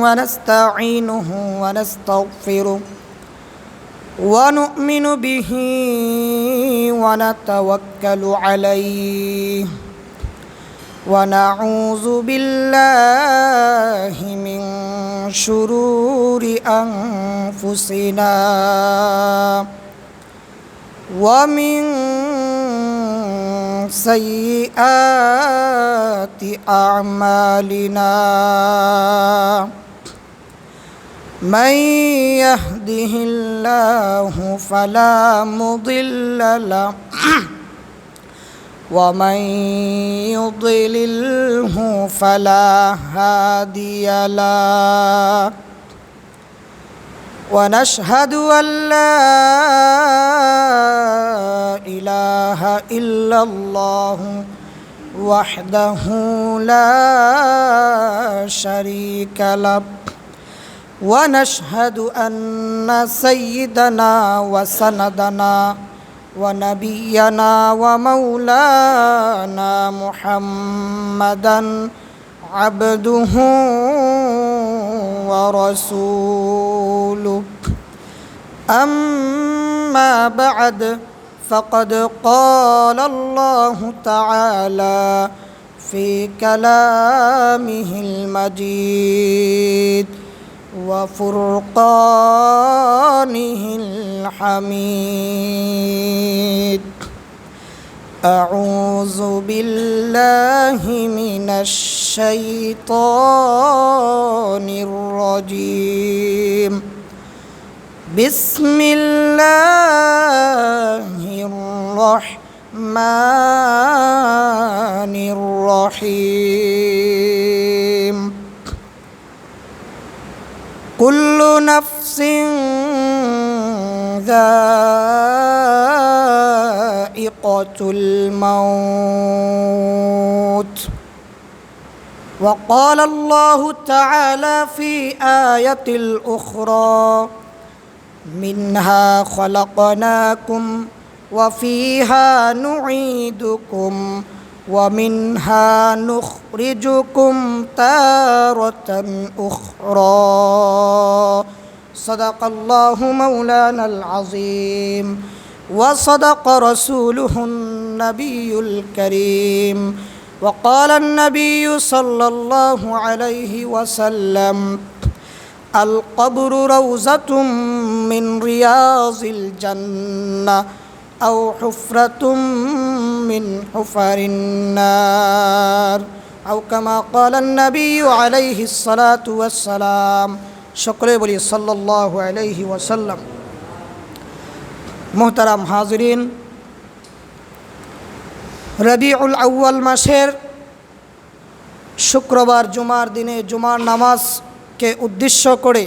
ونستعينه ونستغفره ونؤمن به ونتوكل عليه ونعوذ بالله من شرور أنفسنا ومن سيئات أعمالنا من يهده الله فلا مضل له ومن يضلله فلا هادي له ونشهد أن لا إله إلا الله وحده لا شريك له ونشهد أن سيدنا وسندنا ونبينا ومولانا محمدا عبده ورسوله أما بعد فقد قال الله تعالى في كلامه المجيد وفرقانه الحميد أعوذ بالله من الشيطان الرجيم بسم الله الرحمن الرحيم كل نفس ذائقة الموت وقال الله تعالى في آية الأخرى منها خلقناكم وفيها نعيدكم ومنها نخرجكم تارة أخرى صدق الله مولانا العظيم وصدق رسوله النبي الكريم وقال النبي صلى الله عليه وسلم القبر روضة من رياض الجنة أو حفرة من حفر النار أو كما قال النبي عليه الصلاة والسلام شكرا بلي صلى الله عليه وسلم محترم حاضرين রবিউল আউয়াল মাসের শুক্রবার জুমার দিনে জুমার নামাজকে উদ্দেশ্য করে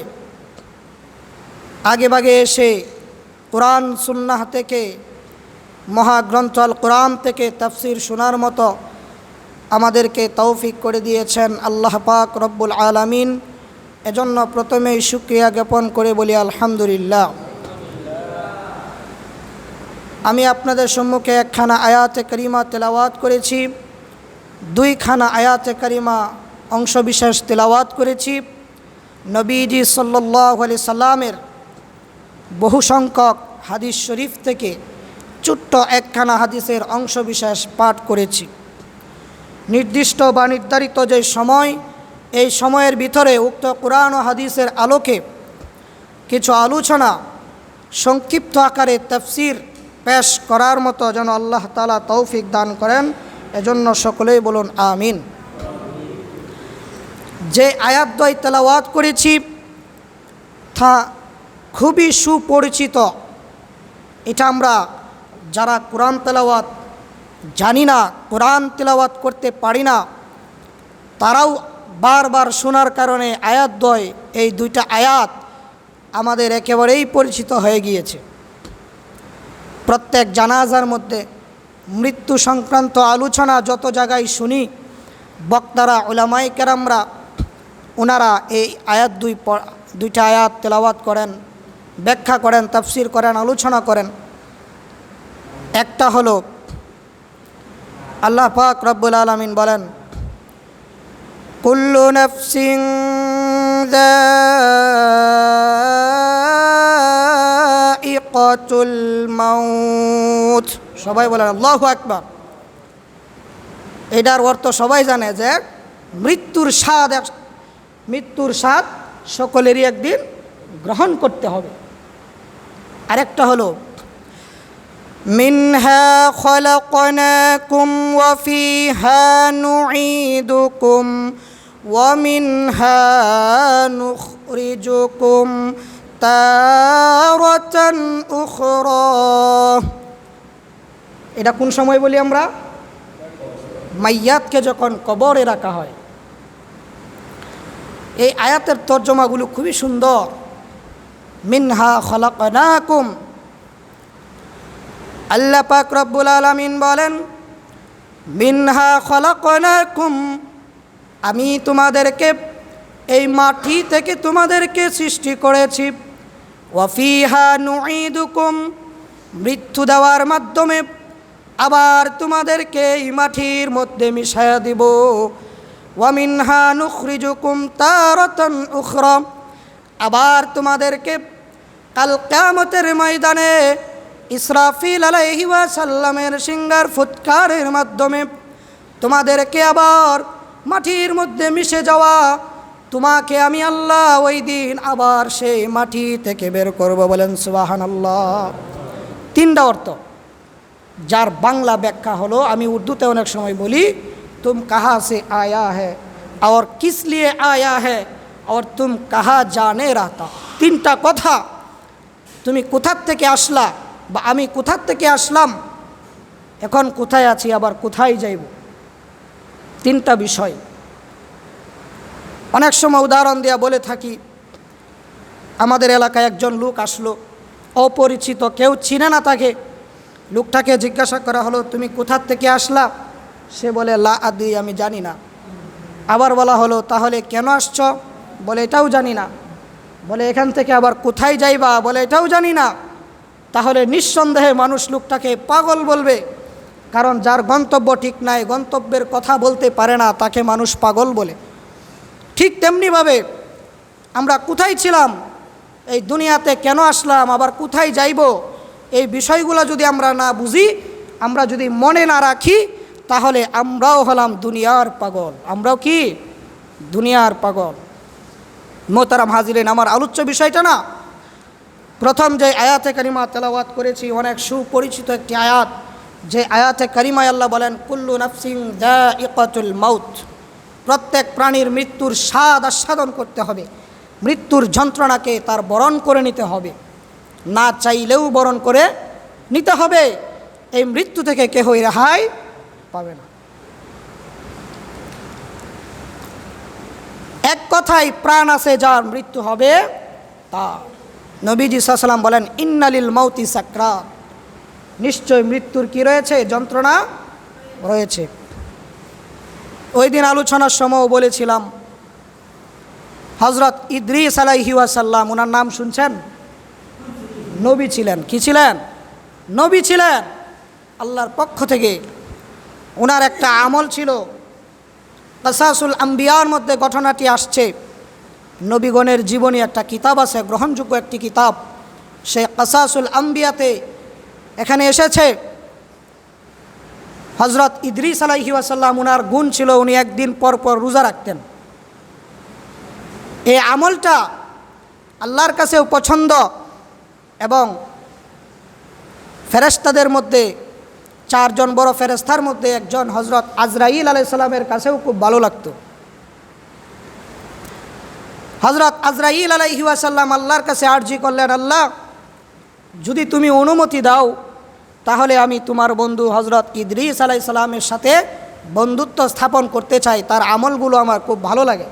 আগেভাগে এসে কোরআন সুন্নাহ থেকে মহাগ্রন্থ আল কোরআন থেকে তাফসির শোনার মতো আমাদেরকে তৌফিক করে দিয়েছেন আল্লাহ পাক রব্বুল আলামিন। এজন্য প্রথমেই শুকরিয়া জ্ঞাপন করে বলি আলহামদুলিল্লাহ। আমি আপনাদের সম্মুখে একখানা আয়াতে কারিমা তেলাওয়াত করেছি, দুইখানা আয়াতে কারিমা অংশবিশেষ তেলাওয়াত করেছি। নবীজি সাল্লাল্লাহু আলাইহি সাল্লামের বহু সংখ্যক হাদিস শরীফ থেকে ছোট্ট একখানা হাদিসের অংশবিশেষ পাঠ করেছি। নির্দিষ্ট বা নির্ধারিত যে সময়, এই সময়ের ভিতরে উক্ত কোরআন ও হাদিসের আলোকে কিছু আলোচনা সংক্ষিপ্ত আকারে তাফসির পেশ করার মতো যেন আল্লাহ তাআলা তৌফিক দান করেন, এজন্য সকলেই বলুন আমিন। যে আয়াতদ্বয় তেলাওয়াত করেছি তা খুবই সুপরিচিত। এটা আমরা যারা কোরআন তেলাওয়াত জানি না, কোরআন তেলাওয়াত করতে পারি না, তারাও বারবার শোনার কারণে আয়াতদ্বয়, এই দুইটা আয়াত আমাদের একেবারেই পরিচিত হয়ে গিয়েছে। প্রত্যেক জানাজার মধ্যে মৃত্যু সংক্রান্ত আলোচনা যত জায়গায় শুনি, বক্তারা উলামায়ে কেরামরা ওনারা এই আয়াত দুইটা আয়াত তেলাওয়াত করেন, ব্যাখ্যা করেন, তাফসির করেন, আলোচনা করেন। একটা হলো আল্লাহ পাক রব্বুল আলামিন বলেন, কুল্লু নাফসিন যায়িকাতুল মাউত। সবাই বলেন আল্লাহু আকবার। এটার অর্থ সবাই জানে যে মৃত্যুর স্বাদ সকলেরই একদিন গ্রহণ করতে হবে। আরেকটা হলো মিনহা খলাকনাকুম ওয়া ফিহা নুঈদুকুম ওয়া মিনহা নুখরিজুকুম তারাতান উখরা। এটা কোন সময় বলি আমরা? মাইয়াতকে যখন কবরে রাখা হয়। এই আয়াতের তর্জমাগুলো খুবই সুন্দর। মিনহা খলাকনাকুম, আল্লাহ পাক রব্বুল আলামিন বলেন মিনহা খলাকনাকুম, আমি তোমাদেরকে এই মাটি থেকে তোমাদেরকে সৃষ্টি করেছি। ওয়া ফিহা নুঈদুকুম, মৃত্যু দেওয়ার মাধ্যমে আবার তোমাদেরকে এই মাটির মধ্যে মিশায়া দিব। ওয়া মিনহা নুখরিজুকুম তারাতান উখরা, আবার তোমাদেরকে কাল কিয়ামতের ময়দানে ইসরাফিল আলাইহি ওয়াসাল্লামের সিংহার ফুৎকারের মাধ্যমে তোমাদেরকে আবার মাটির মধ্যে মিশে যাওয়া, তোমাকে আমি আল্লাহ ওই দিন আবার সেই মাটি থেকে বের করব। বলেন সুবহানাল্লাহ। তিনটা অর্থ, যার বাংলা ব্যাখ্যা হলো, আমি উর্দুতে অনেক সময় বলি তুম কাহা সে আয়া হ্যায় और किस लिए आया है और तुम कहाँ जाने रहता। তিনটা কথা, তুমি কোথার থেকে আসলা বা আমি কোথার থেকে আসলাম, এখন কোথায় আছি, আবার কোথায় যাইব। তিনটা বিষয় অনেক সময় উদাহরণ দিয়া বলে থাকি। আমাদের এলাকায় একজন লোক আসলো, অপরিচিত, কেউ চিনে না তাকে। লোকটাকে জিজ্ঞাসা করা হলো তুমি কোথার থেকে আসলা? সে বলে লা আদি, আমি জানি না। আবার বলা হলো তাহলে কেন আসছ? বলে এটাও জানি না। বলে এখান থেকে আবার কোথায় যাইবা? বলে এটাও জানি না। তাহলে নিঃসন্দেহে মানুষ লোকটাকে পাগল বলবে, কারণ যার গন্তব্য ঠিক নাই, গন্তব্যের কথা বলতে পারে না, তাকে মানুষ পাগল বলে। ঠিক তেমনিভাবে আমরা কোথায় ছিলাম, এই দুনিয়াতে কেন আসলাম, আবার কোথায় যাইব, এই বিষয়গুলো যদি আমরা না বুঝি, আমরা যদি মনে না রাখি, তাহলে আমরাও হলাম দুনিয়ার পাগল। আমরাও কি দুনিয়ার পাগল। মোহতারাম হাজিরিন, আমার আলোচ্য বিষয়টা না, প্রথম যে আয়াতে কারিমা তেলাওয়াত করেছি, অনেক সুপরিচিত একটি আয়াত, যে আয়াতে কারিমায় আল্লাহ বলেন কুল্লু নাফসিন যায়িকাতুল মাউত, প্রত্যেক প্রাণীর মৃত্যুর স্বাদ আস্বাদন করতে হবে, মৃত্যুর যন্ত্রণাকে তার বরণ করে নিতে হবে, না চাইলেও বরণ করে নিতে হবে। এই মৃত্যু থেকে কেহই রেহাই পাবে না। এক কথায় প্রাণ আছে যার মৃত্যু হবে তার। নবীজি সাল্লাল্লাহু আলাইহি ওয়াসাল্লাম বলেন ইন্নালিল মাউতি সাকরাত, নিশ্চয় মৃত্যুর কি রয়েছে? যন্ত্রণা রয়েছে। ওই দিন আলোচনার সময় বলেছিলাম হযরত ইদ্রিস আলাইহি ওয়াসাল্লাম, ওনার নাম শুনছেন? নবী ছিলেন। কি ছিলেন? নবী ছিলেন আল্লাহর পক্ষ থেকে। ওনার একটা আমল ছিল, কাসাসুল আম্বিয়ার মধ্যে ঘটনাটি আসছে। নবীগণের জীবনী একটা কিতাব আছে, গ্রহণযোগ্য একটি কিতাব, সেই কাসাসুল আম্বিয়াতে এখানে এসেছে হযরত ইদ্রিস আলাইহি ওয়াসাল্লাম, ওনার গুণ ছিল উনি একদিন পর পর রোজা রাখতেন। এই আমলটা আল্লাহর কাছেও পছন্দ এবং ফেরেশতাদের মধ্যে 4 জন বড় ফেরেশতার মধ্যে একজন হযরত আজরাইল আলাইহিস সালামের কাছেও খুব ভালো লাগতো। হযরত আজরাইল আলাইহি ওয়াসাল্লাম আল্লাহর কাছে আরজি করলেন, আল্লাহ যদি তুমি অনুমতি দাও তাহলে আমি তোমার বন্ধু হযরত ইদ্রিস আলাইহিস সালামের সাথে বন্ধুত্ব স্থাপন করতে চাই, তার আমলগুলো আমার খুব ভালো লাগে।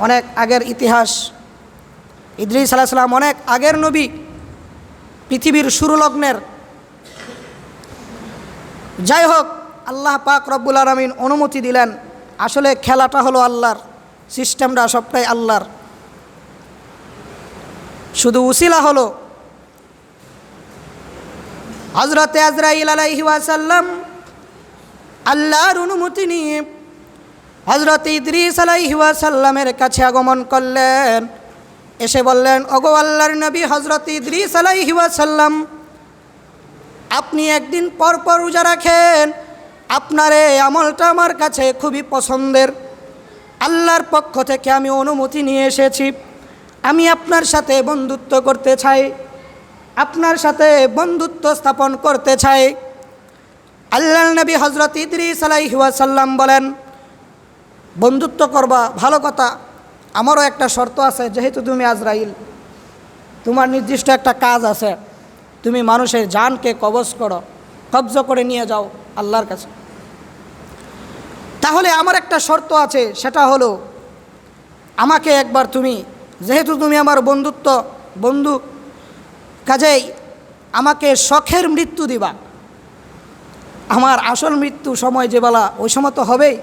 অনেক আগের ইতিহাস, ইদ্রিস আলাইহিস সালাম অনেক আগের নবী, পৃথিবীর শুরু লগ্নের। যাই হোক, আল্লাহ পাক রব্বুল আলামিন অনুমতি দিলেন। আসলে খেলাটা হলো আল্লাহর, সিস্টেমটা সবটাই আল্লাহর, শুধু উসিলা হলো হযরতে আজরাইল আলাইহি ওয়াসাল্লাম আল্লাহর অনুমতি নিয়ে হযরত ইদ্রিস আলাইহিস সালামের কাছে আগমন করলেন, এসে বললেন, ওগো আল্লাহর নবী হযরত ইদ্রিস আলাইহিস সালাম, আপনি একদিন পর পর রোজা রাখেন, আপনার এই আমলটা আমার কাছে খুবই পছন্দের। আল্লাহর পক্ষ থেকে আমি অনুমতি নিয়ে এসেছি, আমি আপনার সাথে বন্ধুত্ব করতে চাই, আপনার সাথে বন্ধুত্ব স্থাপন করতে চাই। আল্লাহর নবী হযরত ইদ্রিস আলাইহিস সালাম বলেন, বন্ধুত্ব করবা ভালো কথা, আমারও একটা শর্ত আছে, যেহেতু তুমি আজরাইল, তোমার নির্দিষ্ট একটা কাজ আছে, তুমি মানুষের জানকে কবজ করে নিয়ে যাও আল্লাহর কাছে। তাহলে আমার একটা শর্ত আছে, সেটা হলো আমাকে একবার তুমি, যেহেতু তুমি আমার বন্ধু, কাজেই আমাকে শখের মৃত্যু দিবা। আমার আসল মৃত্যু সময় যে বেলা, ওই সময় তো হবেই,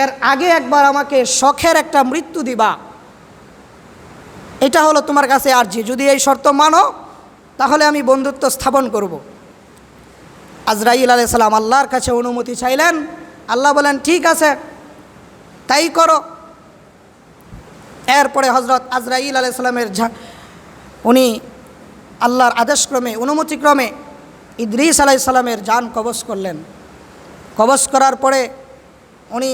এর আগে একবার আমাকে শখের একটা মৃত্যু দিবা। এটা হলো তোমার কাছে আরজি, যদি এই শর্ত মানো তাহলে আমি বন্ধুত্ব স্থাপন করব। আজরাইল আলাইহিস সালাম আল্লাহর কাছে অনুমতি চাইলেন, আল্লাহ বলেন ঠিক আছে, তাই করো। এরপরে হযরত আজরাইল আলাইহিস সালামের উনি আল্লাহর আদেশক্রমে, অনুমতিক্রমে ইদ্রিস আলাইহিস সালামের জান কবজ করলেন। কবজ করার পরে উনি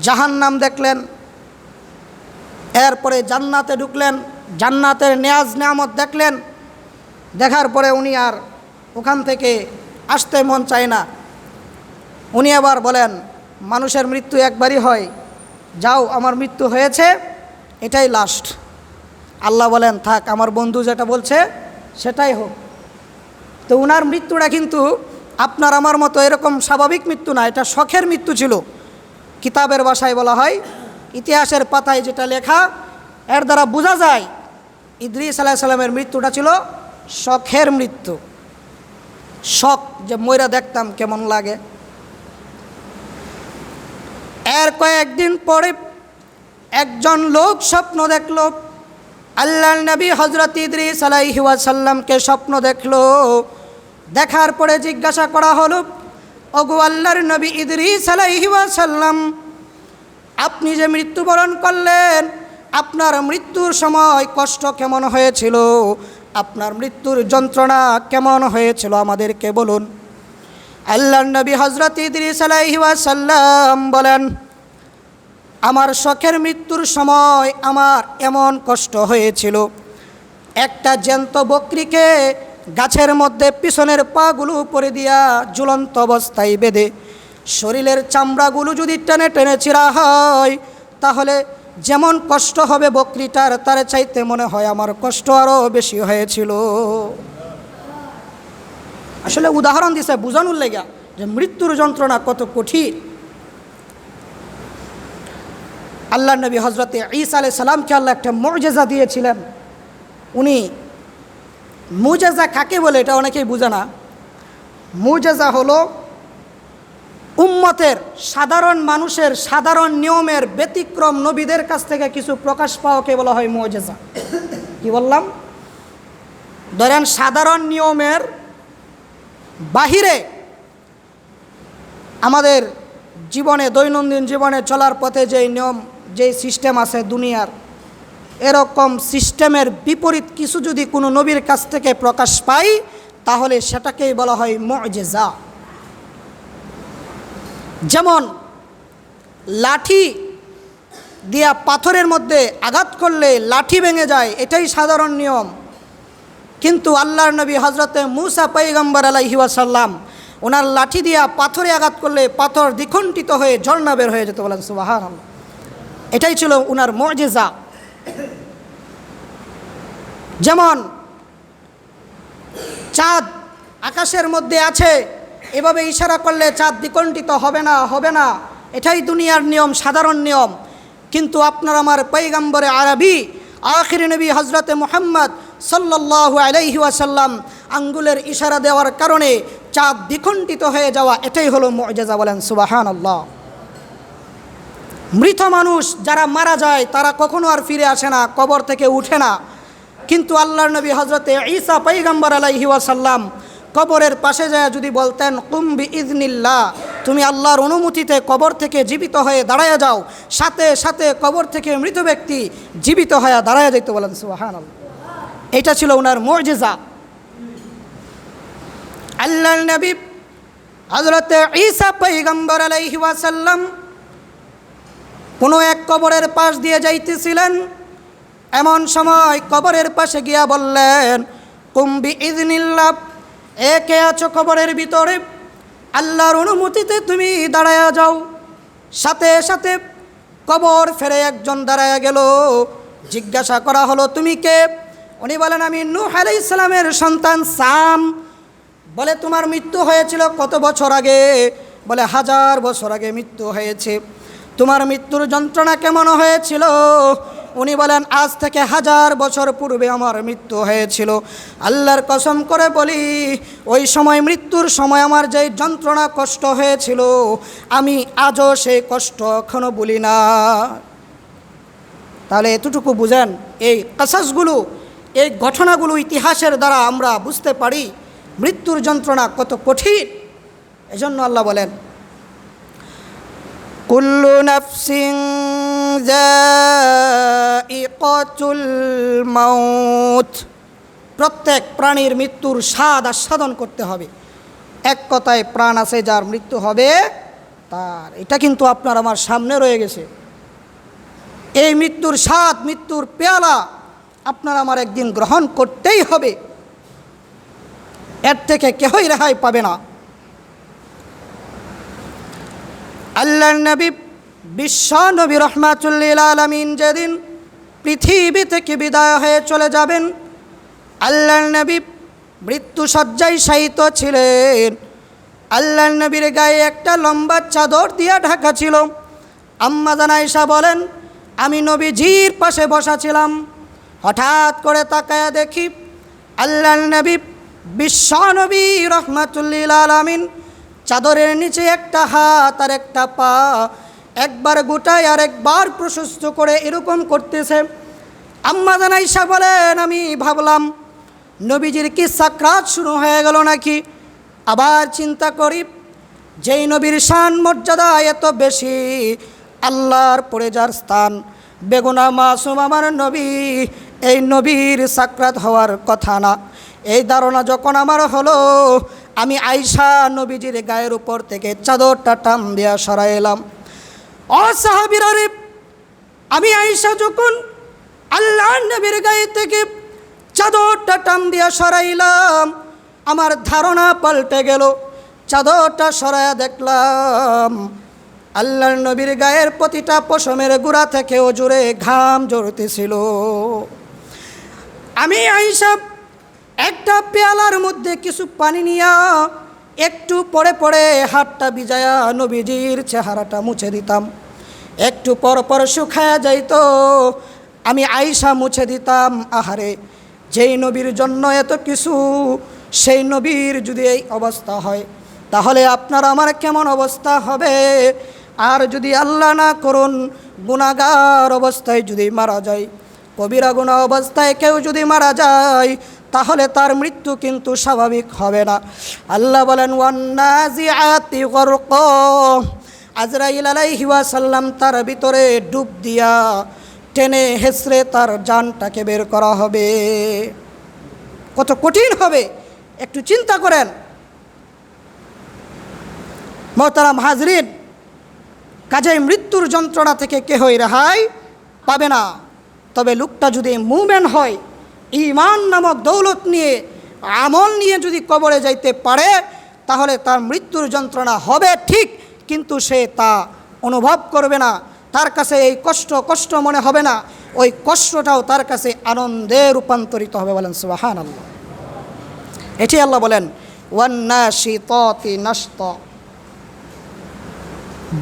জাহান্নাম দেখলেন, এরপরে জান্নাতে ঢুকলেন, জান্নাতের নেয়াজ নেয়ামত দেখলেন। দেখার পরে উনি আর ওখান থেকে আসতে মন চায় না। উনি আবার বলেন, মানুষের মৃত্যু একবারই হয়, যাও আমার মৃত্যু হয়েছে, এটাই লাস্ট। আল্লাহ বলেন, থাক, আমার বন্ধু যেটা বলছে সেটাই হোক। তো উনার মৃত্যুটা কিন্তু আপনার আমার মতো এরকম স্বাভাবিক মৃত্যু না, এটা শখের মৃত্যু ছিল। কিতাবের ভাষায় বলা হয়, ইতিহাসের পাতায় যেটা লেখা, এর দ্বারা বোঝা যায় ইদ্রিস আলাইহিস সালামের মৃত্যুটা ছিল শখের মৃত্যু। শখ, যে ময়রা দেখতাম কেমন লাগে। এর কয়েকদিন পরে একজন লোক স্বপ্ন দেখল, আল্লাহর নবী হযরত ইদ্রিস আলাইহিস সালামকে স্বপ্ন দেখল। দেখার পরে জিজ্ঞাসা করা হলো, ওগো আল্লাহর নবী ইদ্রিস আলাইহিস সালাম, আপনি যে মৃত্যুবরণ করলেন, আপনার মৃত্যুর সময় কষ্ট কেমন হয়েছিল, আপনার মৃত্যুর যন্ত্রণা কেমন হয়েছিল, আমাদেরকে বলুন। আল্লাহর নবী হযরত ইদ্রিস আলাইহিস সালাম বলেন, আমার শখের মৃত্যুর সময় আমার এমন কষ্ট হয়েছিল, একটা জ্যান্ত বকরিকে গাছের মধ্যে পিছনের পাগুলো উপরে দিয়া ঝুলন্ত অবস্থায় বেঁধে শরীরের চামড়াগুলো যদি টেনে টেনে চিরা হয়, তাহলে যেমন কষ্ট হবে বকরিটার, তার চাইতে মনে হয় আমার কষ্ট আরও বেশি হয়েছিল। আসলে উদাহরণ দিছে বুঝানোর লেগা যে মৃত্যুর যন্ত্রণা কত কঠিন। আল্লাহর নবী হযরত ঈসা আলাইহিস সালামকে আল্লাহ একটা মুআজিজা দিয়েছিলেন। উনি, মুআজিজা কাকে বলে এটা অনেকেই বুঝে না। মুআজিজা হলো উম্মতের, সাধারণ মানুষের সাধারণ নিয়মের ব্যতিক্রম নবীদের কাছ থেকে কিছু প্রকাশ পাওয়াকে বলা হয় মুআজিজা। কি বললাম? ধরেন সাধারণ নিয়মের বাহিরে আমাদের জীবনে, দৈনন্দিন জীবনে চলার পথে যেই নিয়ম, যেই সিস্টেম আছে দুনিয়ার, এরকম সিস্টেমের বিপরীত কিছু যদি কোনো নবীর কাছ থেকে প্রকাশ পায়, তাহলে সেটাকেই বলা হয় মুআজিজা। যেমন লাঠি দিয়া পাথরের মধ্যে আঘাত করলে লাঠি ভেঙে যায়, এটাই সাধারণ নিয়ম। কিন্তু আল্লাহর নবী হযরতে মূসা পয়গম্বর আলাইহিস সালাম, ওনার লাঠি দিয়া পাথরে আঘাত করলে পাথর দ্বিখণ্ডিত হয়ে ঝর্ণা বের হয়ে যেত। বলেন সুবহানাল্লাহ। এটাই ছিল ওনার মুআজিজা। যেমন চাঁদ আকাশের মধ্যে আছে, এভাবে ইশারা করলে চাঁদ দ্বিখণ্ডিত হবে না, এটাই দুনিয়ার নিয়ম, সাধারণ নিয়ম। কিন্তু আপনার আমার পয়গম্বরে আরবি আখির নবী হযরতে মুহাম্মদ সাল্লাল্লাহু আলাইহি ওয়াসাল্লাম আঙ্গুলের ইশারা দেওয়ার কারণে চাঁদ দ্বিখণ্ডিত হয়ে যাওয়া, এটাই হলো মুআজিজা। বলেন সুবহানাল্লাহ। মৃত মানুষ যারা মারা যায় তারা কখনো আর ফিরে আসে না, কবর থেকে উঠে না। কিন্তু আল্লাহর নবী হযরতে ঈসা পয়গম্বর আলাইহি ওয়াসাল্লাম কবরের পাশে যায় যদি বলতেন কুম বিইজনিল্লাহ, তুমি আল্লাহর অনুমতিতে কবর থেকে জীবিত হয়ে দাঁড়ায় যাও, সাথে সাথে কবর থেকে মৃত ব্যক্তি জীবিত হয়ে দাঁড়ায় যাইতে বলেন সুবহানাল্লাহ। এটা ছিল ওনার মুজিজা। আল্লাহর নবী হযরত ঈসা পয়গম্বর আলাইহি ওয়াসাল্লাম কোনো এক কবরের পাশ দিয়ে যাইতেছিলেন। এমন সময় কবরের পাশে গিয়া বললেন, কুম বিইযনিল্লাহ, একে আছো কবরের ভিতরে, আল্লাহর অনুমতিতে তুমি দাঁড়ায়া যাও। সাথে সাথে কবর ফেরে একজন দাঁড়ায়া গেল। জিজ্ঞাসা করা হলো, তুমি কে? উনি বলেন, আমি নূহ আলাইহিস সালামের সন্তান সাম। বলে, তোমার মৃত্যু হয়েছিল কত বছর আগে? বলে, 1000 বছর আগে মৃত্যু হয়েছে। তোমার মৃত্যুর যন্ত্রণা কেমন হয়েছিল? উনি বলেন, আজ থেকে 1000 বছর পূর্বে আমার মৃত্যু হয়েছিল। আল্লাহর কসম করে বলি, ওই সময় মৃত্যুর সময় আমার যেই যন্ত্রণা কষ্ট হয়েছিল, আমি আজও সেই কষ্ট এখনো ভুলি না। তাহলে এতটুকু বুঝেন, এই কাসাসগুলো, এই ঘটনাগুলো ইতিহাসের দ্বারা আমরা বুঝতে পারি মৃত্যুর যন্ত্রণা কত কঠিন। এজন্য আল্লাহ বলেন, কুল্লু নাফসিন যায়িকাতুল মাউত, প্রত্যেক প্রাণীর মৃত্যুর স্বাদ আস্বাদন করতে হবে। এক কথায়, প্রাণ আছে যার মৃত্যু হবে তার। এটা কিন্তু আপনার আমার সামনে রয়ে গেছে। এই মৃত্যুর স্বাদ, মৃত্যুর পেয়ালা আপনার আমার একদিন গ্রহণ করতেই হবে। এর থেকে কেহই রেহাই পাবে না। আল্লাহর নবী, বিশ্ব নবী রাহমাতুল লিল আলামিন যেদিন পৃথিবী থেকে বিদায় হয়ে চলে যাবেন, আল্লাহর নবী মৃত্যু শয্যায় শায়িত ছিলেন। আল্লাহর নবীর গায়ে একটা লম্বা চাদর দিয়ে ঢাকা ছিল। আম্মা জান আয়েশা বলেন, আমি নবীজির পাশে বসা ছিলাম। হঠাৎ করে তাকায়া দেখি আল্লাহর নবী, বিশ্ব নবী রাহমাতুল লিল আলামিন চাদরের নিচে একটা হাত আর একটা পা একবার গোটায় আর একবার প্রশস্ত করে এরকম করতেছে। আম্মা জান আয়েশা বলেন, আমি ভাবলাম নবীজির কি সাকরাত শুরু হয়ে গেল নাকি। আবার চিন্তা করি, যেই নবীর শান মর্যাদা এত বেশি, আল্লাহর পরে যার স্থান, বেগুনা মাসুম আমার নবী, এই নবীর সাকরাত হওয়ার কথা না। এই ধারণা যখন আমার হলো, আমি আয়েশা নবীজির গায়ের উপর থেকে চাদরটা টান দিয়া সরাইলাম। ও সাহাবীরা রে, আমি আয়েশা যখন আল্লাহর নবীর গায়ে থেকে চাদরটা টান দিয়া সরাইলাম, আমার ধারণা পাল্টে গেল। চাদরটা সরাইয়া দেখলাম আল্লাহর নবীর গায়ের প্রতিটা পশমের গোড়া থেকে জোরে ঘাম ঝরতেছিল। আমি আয়েশা একটা পেয়ালার মধ্যে কিছু পানি নিয়া একটু পরে পরে হাতটা ভিজায়া নবীজির চেহারাটা মুছে দিতাম। একটু পর পর শুকায়া যাইতো, আমি আয়েশা মুছে দিতাম। আহারে, যেই নবীর জন্য এত কিছু, সেই নবীর যদি এই অবস্থা হয়, তাহলে আপনার আমার কেমন অবস্থা হবে। আর যদি আল্লাহ না করুন গুনাহগার অবস্থায় যদি মারা যায়, কবিরা গুনাহ অবস্থায় কেউ যদি মারা যায়, তাহলে তার মৃত্যু কিন্তু স্বাভাবিক হবে না। আল্লাহ বলেন, ওয়ান্নাজিআতি গরকা, আজরাইল আলাইহি ওয়াসাল্লাম তার ভিতরে ডুব দিয়া টেনে হেসড়ে তার জানটাকে বের করা হবে। কত কঠিন হবে একটু চিন্তা করেন। মোহতারাম হাজরিন, কাজেই মৃত্যুর যন্ত্রণা থেকে কেহই রেহাই পাবে না। তবে লোকটা যদি মুমিন হয়, ঈমান নামক দৌলত নিয়ে, আমল নিয়ে যদি কবরে যাইতে পারে, তাহলে তার মৃত্যুর যন্ত্রণা হবে ঠিক, কিন্তু সে তা অনুভব করবে না। তার কাছে এই কষ্ট মনে হবে না। ওই কষ্টটাও তার কাছে আনন্দে রূপান্তরিত হবে। বলেন সুবহানাল্লাহ। এটি আল্লাহ বলেন, ওয়ান্নাশিতাতি নাশতা,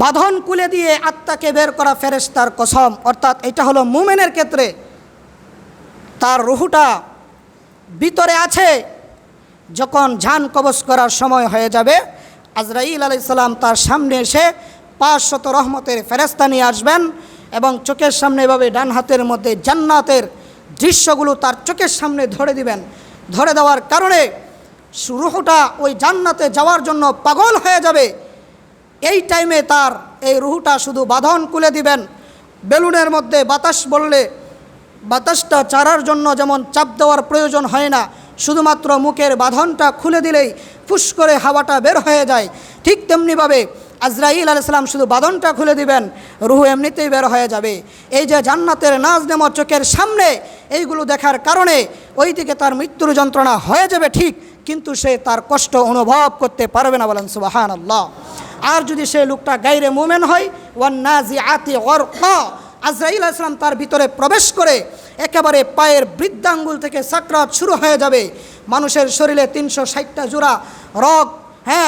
বাঁধন খুলে দিয়ে আত্মাকে বের করা ফেরেশতার কসম। অর্থাৎ এটা হলো মুমিনের ক্ষেত্রে, তার রুহুটা ভিতরে আছে। যখন জান কবজ করার সময় হয়ে যাবে, আজরাইল আলাইহিস সালাম তার সামনে এসে 500 রহমতের ফেরেশতা নিয়ে আসবেন এবং চোখের সামনে এভাবে ডান হাতের মধ্যে জান্নাতের দৃশ্যগুলো তার চোখের সামনে ধরে দিবেন। ধরে দেওয়ার কারণে রুহুটা ওই জান্নাতে যাওয়ার জন্য পাগল হয়ে যাবে। এই টাইমে তার এই রুহুটা শুধু বাঁধন খুলে দিবেন। বেলুনের মধ্যে বাতাস বললে বাতাসটা চারার জন্য যেমন চাপ দেওয়ার প্রয়োজন হয় না, শুধুমাত্র মুখের বাঁধনটা খুলে দিলেই ফুস করে হাওয়াটা বের হয়ে যায়, ঠিক তেমনিভাবে আজরাইল আলাইহিস সালাম শুধু বাঁধনটা খুলে দিবেন, রুহু এমনিতেই বের হয়ে যাবে। এই যে জান্নাতের নাজ নেমত চোখের সামনে, এইগুলো দেখার কারণে ওইদিকে তার মৃত্যুর যন্ত্রণা হয়ে যাবে ঠিক, কিন্তু সে তার কষ্ট অনুভব করতে পারবে না। বলেন সুবহানাল্লাহ। আর যদি সে লোকটা গায়রে মুমিন হয়, ওয়ান্নাজিআতি গরকা, আজরাইল আলাইহিস সালাম তার ভিতরে প্রবেশ করে একেবারে পায়ের বৃদ্ধাঙ্গুল থেকে সাকরাত শুরু হয়ে যাবে। মানুষের শরীরে 360টা জোড়া রগ